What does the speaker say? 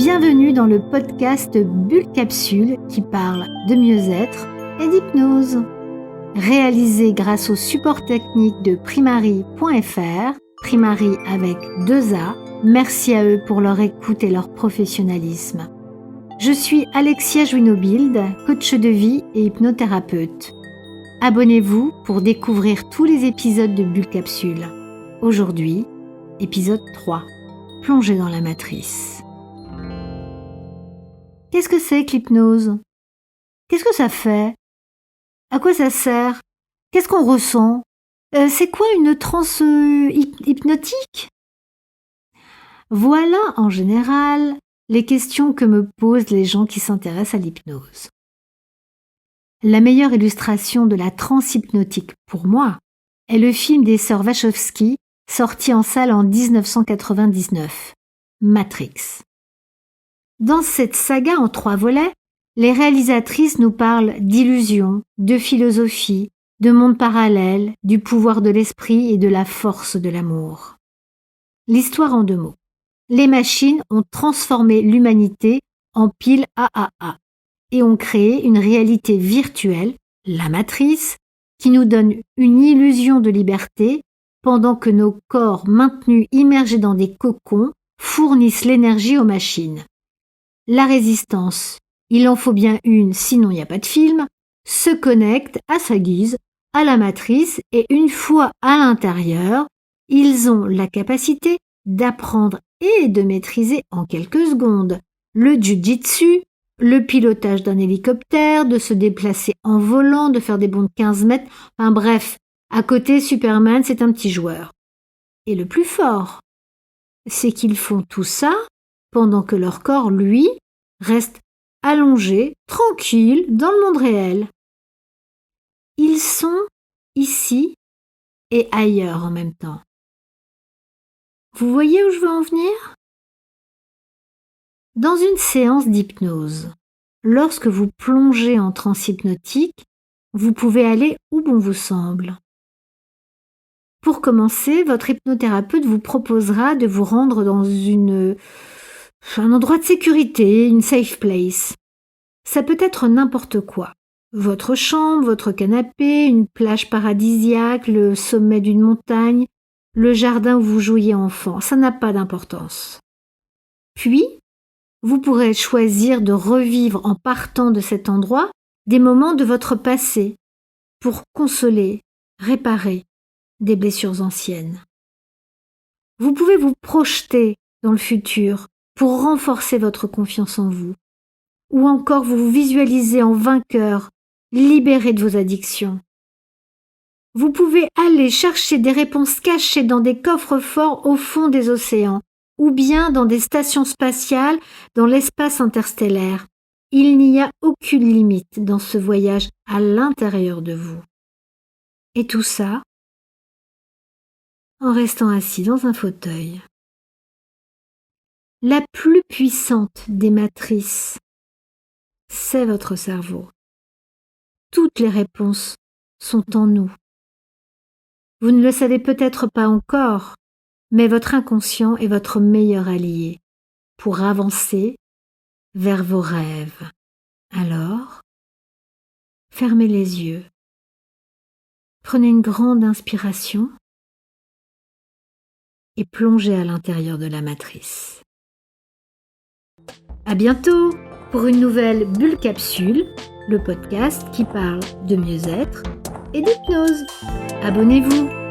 Bienvenue dans le podcast Bulle Capsule qui parle de mieux-être et d'hypnose. Réalisé grâce au support technique de Primary.fr, Primary avec 2 A, merci à eux pour leur écoute et leur professionnalisme. Je suis Alexia Jouinobild, coach de vie et hypnothérapeute. Abonnez-vous pour découvrir tous les épisodes de Bulle Capsule. Aujourd'hui, épisode 3, plongée dans la matrice. Qu'est-ce que c'est que l'hypnose ? Qu'est-ce que ça fait ? À quoi ça sert ? Qu'est-ce qu'on ressent ? C'est quoi une transe hypnotique ? Voilà en général les questions que me posent les gens qui s'intéressent à l'hypnose. La meilleure illustration de la transe hypnotique pour moi est le film des sœurs Wachowski sorti en salle en 1999, Matrix. Dans cette saga en 3 volets, les réalisatrices nous parlent d'illusions, de philosophie, de mondes parallèles, du pouvoir de l'esprit et de la force de l'amour. L'histoire en 2 mots. Les machines ont transformé l'humanité en pile AAA et ont créé une réalité virtuelle, la matrice, qui nous donne une illusion de liberté pendant que nos corps maintenus immergés dans des cocons fournissent l'énergie aux machines. La résistance, il en faut bien une, sinon il n'y a pas de film, se connecte à sa guise à la matrice et une fois à l'intérieur, ils ont la capacité d'apprendre et de maîtriser en quelques secondes le jiu-jitsu, le pilotage d'un hélicoptère, de se déplacer en volant, de faire des bonds de 15 mètres, enfin bref, à côté Superman c'est un petit joueur. Et le plus fort, c'est qu'ils font tout ça pendant que leur corps, lui, reste allongé, tranquille, dans le monde réel. Ils sont ici et ailleurs en même temps. Vous voyez où je veux en venir ? Dans une séance d'hypnose, lorsque vous plongez en transe hypnotique, vous pouvez aller où bon vous semble. Pour commencer, votre hypnothérapeute vous proposera de vous rendre dans un endroit de sécurité, une safe place. Ça peut être n'importe quoi. Votre chambre, votre canapé, une plage paradisiaque, le sommet d'une montagne, le jardin où vous jouiez enfant, ça n'a pas d'importance. Puis, vous pourrez choisir de revivre en partant de cet endroit des moments de votre passé pour consoler, réparer des blessures anciennes. Vous pouvez vous projeter dans le futur pour renforcer votre confiance en vous, ou encore vous visualiser en vainqueur, libéré de vos addictions. Vous pouvez aller chercher des réponses cachées dans des coffres-forts au fond des océans, ou bien dans des stations spatiales dans l'espace interstellaire. Il n'y a aucune limite dans ce voyage à l'intérieur de vous. Et tout ça en restant assis dans un fauteuil. La plus puissante des matrices, c'est votre cerveau. Toutes les réponses sont en nous. Vous ne le savez peut-être pas encore, mais votre inconscient est votre meilleur allié pour avancer vers vos rêves. Alors, fermez les yeux. Prenez une grande inspiration et plongez à l'intérieur de la matrice. À bientôt pour une nouvelle Bulle Capsule, le podcast qui parle de mieux-être et d'hypnose. Abonnez-vous.